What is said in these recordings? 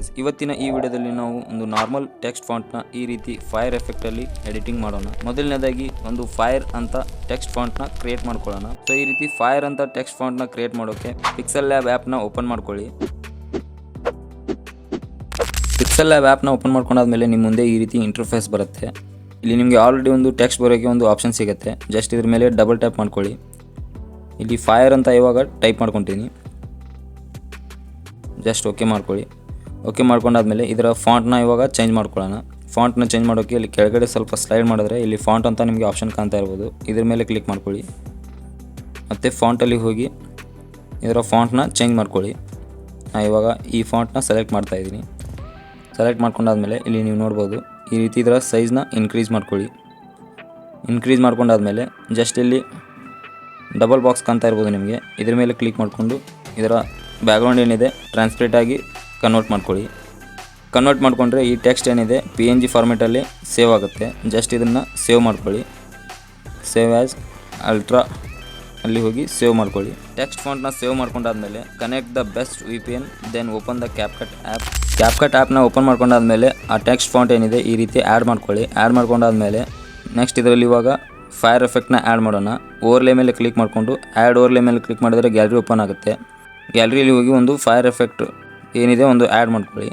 Guys, ಇವತ್ತಿನ ಈ ವಿಡಿಯೋದಲ್ಲಿ ನಾವು ಒಂದು ನಾರ್ಮಲ್ ಟೆಕ್ಸ್ಟ್ ಫಾಂಟ್ನ ಈ ರೀತಿ ಫೈರ್ ಎಫೆಕ್ಟಲ್ಲಿ ಎಡಿಟಿಂಗ್ ಮಾಡೋಣ. ಮೊದಲನೇದಾಗಿ ಒಂದು ಫೈರ್ ಅಂತ ಟೆಕ್ಸ್ಟ್ ಫಾಂಟ್ನ ಕ್ರಿಯೇಟ್ ಮಾಡ್ಕೊಳ್ಳೋಣ. ಸೊ ಈ ರೀತಿ ಫೈರ್ ಅಂತ ಟೆಕ್ಸ್ಟ್ ಫಾಂಟ್ನ ಕ್ರಿಯೇಟ್ ಮಾಡೋಕ್ಕೆ ಪಿಕ್ಸೆಲ್ ಲ್ಯಾಬ್ ಆ್ಯಪ್ನ ಓಪನ್ ಮಾಡ್ಕೊಳ್ಳಿ. ಪಿಕ್ಸೆಲ್ ಲ್ಯಾಬ್ ಆ್ಯಪ್ನ ಓಪನ್ ಮಾಡ್ಕೊಂಡಾದ್ಮೇಲೆ ನಿಮ್ಮ ಮುಂದೆ ಈ ರೀತಿ ಇಂಟರ್ಫೇಸ್ ಬರುತ್ತೆ. ಇಲ್ಲಿ ನಿಮಗೆ ಆಲ್ರೆಡಿ ಒಂದು ಟೆಕ್ಸ್ಟ್ ಬರೋಕ್ಕೆ ಒಂದು ಆಪ್ಷನ್ ಸಿಗುತ್ತೆ. ಜಸ್ಟ್ ಇದ್ರ ಮೇಲೆ ಡಬಲ್ ಟ್ಯಾಪ್ ಮಾಡ್ಕೊಳ್ಳಿ. ಇಲ್ಲಿ ಫೈರ್ ಅಂತ ಇವಾಗ ಟೈಪ್ ಮಾಡ್ಕೊತೀನಿ. ಜಸ್ಟ್ ಓಕೆ ಮಾಡ್ಕೊಳ್ಳಿ. ಓಕೆ ಮಾಡ್ಕೊಂಡಾದ್ಮೇಲೆ ಇದರ ಫಾಂಟ್ನ ಇವಾಗ ಚೇಂಜ್ ಮಾಡ್ಕೊಳ್ಳೋಣ. ಫಾಂಟ್ನ ಚೇಂಜ್ ಮಾಡೋಕ್ಕೆ ಇಲ್ಲಿ ಕೆಳಗಡೆ ಸ್ವಲ್ಪ ಸ್ಲೈಡ್ ಮಾಡಿದ್ರೆ ಇಲ್ಲಿ ಫಾಂಟ್ ಅಂತ ನಿಮಗೆ ಆಪ್ಷನ್ ಕಾಣ್ತಾ ಇರ್ಬೋದು. ಇದ್ರ ಮೇಲೆ ಕ್ಲಿಕ್ ಮಾಡ್ಕೊಳ್ಳಿ. ಮತ್ತು ಫಾಂಟಲ್ಲಿ ಹೋಗಿ ಇದರ ಫಾಂಟ್ನ ಚೇಂಜ್ ಮಾಡ್ಕೊಳ್ಳಿ. ನಾನು ಇವಾಗ ಈ ಫಾಂಟ್ನ ಸೆಲೆಕ್ಟ್ ಮಾಡ್ತಾಯಿದ್ದೀನಿ. ಸೆಲೆಕ್ಟ್ ಮಾಡ್ಕೊಂಡಾದ್ಮೇಲೆ ಇಲ್ಲಿ ನೀವು ನೋಡ್ಬೋದು ಈ ರೀತಿ ಇದರ ಸೈಜ್ನ ಇನ್ಕ್ರೀಸ್ ಮಾಡ್ಕೊಳ್ಳಿ. ಇನ್ಕ್ರೀಸ್ ಮಾಡ್ಕೊಂಡಾದ್ಮೇಲೆ ಜಸ್ಟ್ ಇಲ್ಲಿ ಡಬಲ್ ಬಾಕ್ಸ್ ಕಾಣ್ತಾ ಇರ್ಬೋದು ನಿಮಗೆ. ಇದ್ರ ಮೇಲೆ ಕ್ಲಿಕ್ ಮಾಡಿಕೊಂಡು ಇದರ ಬ್ಯಾಕ್ಗ್ರೌಂಡ್ ಏನಿದೆ ಟ್ರಾನ್ಸ್ಪೇರೆಂಟ್ ಆಗಿ ಕನ್ವರ್ಟ್ ಮಾಡ್ಕೊಳ್ಳಿ. ಕನ್ವರ್ಟ್ ಮಾಡಿಕೊಂಡ್ರೆ ಈ ಟೆಕ್ಸ್ಟ್ ಏನಿದೆ PNG ಫಾರ್ಮೆಟಲ್ಲಿ ಸೇವ್ ಆಗುತ್ತೆ. ಜಸ್ಟ್ ಇದನ್ನು ಸೇವ್ ಮಾಡ್ಕೊಳ್ಳಿ. ಸೇವ್ ಆ್ಯಸ್ ಅಲ್ಟ್ರಾ ಅಲ್ಲಿ ಹೋಗಿ ಸೇವ್ ಮಾಡ್ಕೊಳ್ಳಿ. ಟೆಕ್ಸ್ಟ್ ಫಾಂಟ್ನ ಸೇವ್ ಮಾಡ್ಕೊಂಡಾದ್ಮೇಲೆ connect the best VPN, then open the CapCut app. CapCut ಆ್ಯಪ್ನ ಓಪನ್ ಮಾಡ್ಕೊಂಡಾದ್ಮೇಲೆ ಆ ಟೆಕ್ಸ್ಟ್ ಫಾಂಟ್ ಏನಿದೆ ಈ ರೀತಿ ಆ್ಯಡ್ ಮಾಡ್ಕೊಳ್ಳಿ. ಆ್ಯಡ್ ಮಾಡ್ಕೊಂಡಾದ್ಮೇಲೆ ನೆಕ್ಸ್ಟ್ ಇದರಲ್ಲಿ ಇವಾಗ ಫೈರ್ ಎಫೆಕ್ಟ್ನ ಆ್ಯಡ್ ಮಾಡೋಣ. ಓವರ್ಲೇ ಮೇಲೆ ಕ್ಲಿಕ್ ಮಾಡಿಕೊಂಡು ಆ್ಯಡ್ ಓವರ್ಲೇ ಮೇಲೆ ಕ್ಲಿಕ್ ಮಾಡಿದರೆ ಗ್ಯಾಲರಿ ಓಪನ್ ಆಗುತ್ತೆ. ಗ್ಯಾಲರಿಯಲ್ಲಿ ಹೋಗಿ ಒಂದು ಫೈರ್ ಎಫೆಕ್ಟ್ ಏನಿದೆ ಒಂದು ಆ್ಯಡ್ ಮಾಡ್ಕೊಳ್ಳಿ.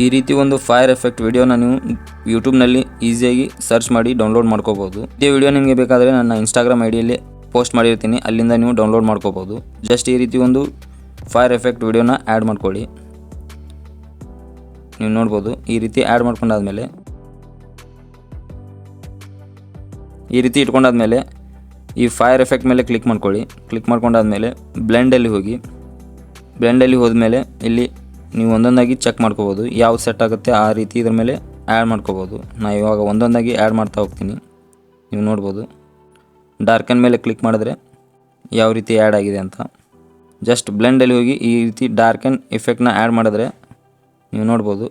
ಈ ರೀತಿ ಒಂದು ಫೈರ್ ಎಫೆಕ್ಟ್ ವಿಡಿಯೋನ ನೀವು ಯೂಟ್ಯೂಬ್ನಲ್ಲಿ ಈಸಿಯಾಗಿ ಸರ್ಚ್ ಮಾಡಿ ಡೌನ್ಲೋಡ್ ಮಾಡ್ಕೋಬೋದು. ಇದೇ ವಿಡಿಯೋ ನಿಮಗೆ ಬೇಕಾದರೆ ನನ್ನ ಇನ್ಸ್ಟಾಗ್ರಾಮ್ ಐಡಿಯಲ್ಲಿ ಪೋಸ್ಟ್ ಮಾಡಿರ್ತೀನಿ, ಅಲ್ಲಿಂದ ನೀವು ಡೌನ್ಲೋಡ್ ಮಾಡ್ಕೋಬೋದು. ಜಸ್ಟ್ ಈ ರೀತಿ ಒಂದು ಫೈರ್ ಎಫೆಕ್ಟ್ ವಿಡಿಯೋನ ಆ್ಯಡ್ ಮಾಡ್ಕೊಳ್ಳಿ. ನೀವು ನೋಡ್ಬೋದು ಈ ರೀತಿ ಆ್ಯಡ್ ಮಾಡ್ಕೊಂಡಾದ್ಮೇಲೆ ಈ ರೀತಿ ಇಟ್ಕೊಂಡಾದ್ಮೇಲೆ ಈ ಫೈರ್ ಎಫೆಕ್ಟ್ ಮೇಲೆ ಕ್ಲಿಕ್ ಮಾಡ್ಕೊಳ್ಳಿ. ಕ್ಲಿಕ್ ಮಾಡ್ಕೊಂಡಾದ್ಮೇಲೆ ಬ್ಲೆಂಡಲ್ಲಿ ಹೋಗಿ ಬ್ಲೆಂಡಲ್ಲಿ ಹೋದ್ಮೇಲೆ ಇಲ್ಲಿ ನೀವು ಒಂದೊಂದಾಗಿ ಚೆಕ್ ಮಾಡ್ಕೋಬೋದು ಯಾವ ಸೆಟ್ ಆಗುತ್ತೆ ಆ ರೀತಿ ಇದ್ರ ಮೇಲೆ ಆ್ಯಡ್ ಮಾಡ್ಕೋಬೋದು. ನಾನು ಇವಾಗ ಒಂದೊಂದಾಗಿ ಆ್ಯಡ್ ಮಾಡ್ತಾ ಹೋಗ್ತೀನಿ. ನೀವು ನೋಡ್ಬೋದು ಡಾರ್ಕನ್ ಮೇಲೆ ಕ್ಲಿಕ್ ಮಾಡಿದ್ರೆ ಯಾವ ರೀತಿ ಆ್ಯಡ್ ಆಗಿದೆ ಅಂತ. ಜಸ್ಟ್ ಬ್ಲೆಂಡಲ್ಲಿ ಹೋಗಿ ಈ ರೀತಿ ಡಾರ್ಕನ್ ಎಫೆಕ್ಟ್ನ ಆ್ಯಡ್ ಮಾಡಿದ್ರೆ ನೀವು ನೋಡ್ಬೋದು.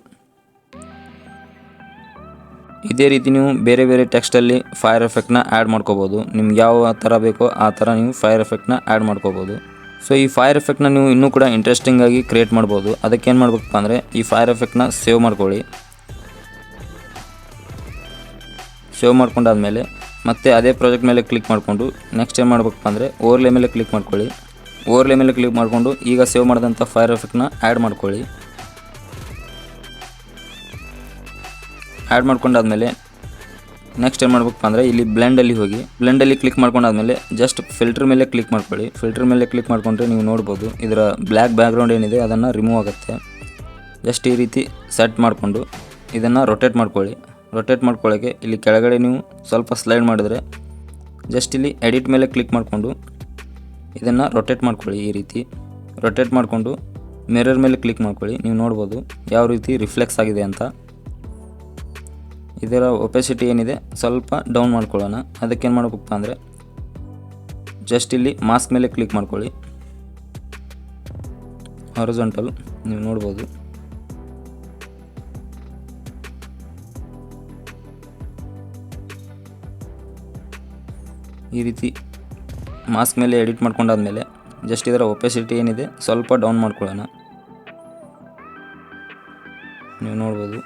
ಇದೇ ರೀತಿ ನೀವು ಬೇರೆ ಬೇರೆ ಟೆಕ್ಸ್ಟಲ್ಲಿ ಫೈರ್ ಎಫೆಕ್ಟ್ನ ಆ್ಯಡ್ ಮಾಡ್ಕೋಬೋದು. ನಿಮ್ಗೆ ಯಾವ ಥರ ಬೇಕೋ ಆ ಥರ ನೀವು ಫೈರ್ ಎಫೆಕ್ಟ್ನ ಆ್ಯಡ್ ಮಾಡ್ಕೋಬೋದು. ಸೊ ಈ ಫೈರ್ ಎಫೆಕ್ಟ್ನ ನೀವು ಇನ್ನೂ ಕೂಡ ಇಂಟ್ರೆಸ್ಟಿಂಗಾಗಿ ಕ್ರಿಯೇಟ್ ಮಾಡ್ಬೋದು. ಅದಕ್ಕೆ ಏನು ಮಾಡ್ಬೇಕಪ್ಪ ಅಂದರೆ ಈ ಫೈರ್ ಎಫೆಕ್ಟ್ನ ಸೇವ್ ಮಾಡ್ಕೊಳ್ಳಿ. ಸೇವ್ ಮಾಡ್ಕೊಂಡಾದ್ಮೇಲೆ ಮತ್ತೆ ಅದೇ ಪ್ರಾಜೆಕ್ಟ್ ಮೇಲೆ ಕ್ಲಿಕ್ ಮಾಡಿಕೊಂಡು ನೆಕ್ಸ್ಟ್ ಏನು ಮಾಡ್ಬೇಕಪ್ಪ ಅಂದರೆ ಓವರ್ಲೇ ಮೇಲೆ ಕ್ಲಿಕ್ ಮಾಡ್ಕೊಳ್ಳಿ. ಓವರ್ಲೇ ಮೇಲೆ ಕ್ಲಿಕ್ ಮಾಡಿಕೊಂಡು ಈಗ ಸೇವ್ ಮಾಡಿದಂಥ ಫೈರ್ ಎಫೆಕ್ಟ್ನ ಆ್ಯಡ್ ಮಾಡ್ಕೊಳ್ಳಿ. ಆ್ಯಡ್ ಮಾಡ್ಕೊಂಡಾದ್ಮೇಲೆ ನೆಕ್ಸ್ಟ್ ಏನು ಮಾಡ್ಬೇಕಪ್ಪ ಅಂದರೆ ಇಲ್ಲಿ ಬ್ಲೆಂಡಲ್ಲಿ ಹೋಗಿ ಬ್ಲೆಂಡಲ್ಲಿ ಕ್ಲಿಕ್ ಮಾಡ್ಕೊಂಡಾದ್ಮೇಲೆ ಜಸ್ಟ್ ಫಿಲ್ಟರ್ ಮೇಲೆ ಕ್ಲಿಕ್ ಮಾಡ್ಕೊಳ್ಳಿ. ಫಿಲ್ಟರ್ ಮೇಲೆ ಕ್ಲಿಕ್ ಮಾಡಿಕೊಂಡ್ರೆ ನೀವು ನೋಡ್ಬೋದು ಇದರ ಬ್ಲ್ಯಾಕ್ ಬ್ಯಾಕ್ಗ್ರೌಂಡ್ ಏನಿದೆ ಅದನ್ನು ರಿಮೂವ್ ಆಗುತ್ತೆ. ಜಸ್ಟ್ ಈ ರೀತಿ ಸೆಟ್ ಮಾಡಿಕೊಂಡು ಇದನ್ನು ರೊಟೇಟ್ ಮಾಡ್ಕೊಳ್ಳಿ. ರೊಟೇಟ್ ಮಾಡ್ಕೊಳ್ಳೋಕ್ಕೆ ಇಲ್ಲಿ ಕೆಳಗಡೆ ನೀವು ಸ್ವಲ್ಪ ಸ್ಲೈಡ್ ಮಾಡಿದ್ರೆ ಜಸ್ಟ್ ಇಲ್ಲಿ ಎಡಿಟ್ ಮೇಲೆ ಕ್ಲಿಕ್ ಮಾಡಿಕೊಂಡು ಇದನ್ನು ರೊಟೇಟ್ ಮಾಡ್ಕೊಳ್ಳಿ. ಈ ರೀತಿ ರೊಟೇಟ್ ಮಾಡಿಕೊಂಡು ಮಿರರ್ ಮೇಲೆ ಕ್ಲಿಕ್ ಮಾಡ್ಕೊಳ್ಳಿ. ನೀವು ನೋಡ್ಬೋದು ಯಾವ ರೀತಿ ರಿಫ್ಲೆಕ್ಸ್ ಆಗಿದೆ ಅಂತ. ಇದರ ಒಪೆಸಿಟಿ ಏನಿದೆ ಸ್ವಲ್ಪ ಡೌನ್ ಮಾಡ್ಕೊಳ್ಳೋಣ. ಅದಕ್ಕೇನು ಮಾಡಬೇಕಪ್ಪ ಅಂದರೆ ಜಸ್ಟ್ ಇಲ್ಲಿ ಮಾಸ್ಕ್ ಮೇಲೆ ಕ್ಲಿಕ್ ಮಾಡ್ಕೊಳ್ಳಿ. ಹಾರಿಜಾಂಟಲ್ ನೀವು ನೋಡ್ಬೋದು. ಈ ರೀತಿ ಮಾಸ್ಕ್ ಮೇಲೆ ಎಡಿಟ್ ಮಾಡ್ಕೊಂಡಾದ್ಮೇಲೆ ಜಸ್ಟ್ ಇದರ ಒಪೆಸಿಟಿ ಏನಿದೆ ಸ್ವಲ್ಪ ಡೌನ್ ಮಾಡ್ಕೊಳ್ಳೋಣ. ನೀವು ನೋಡ್ಬೋದು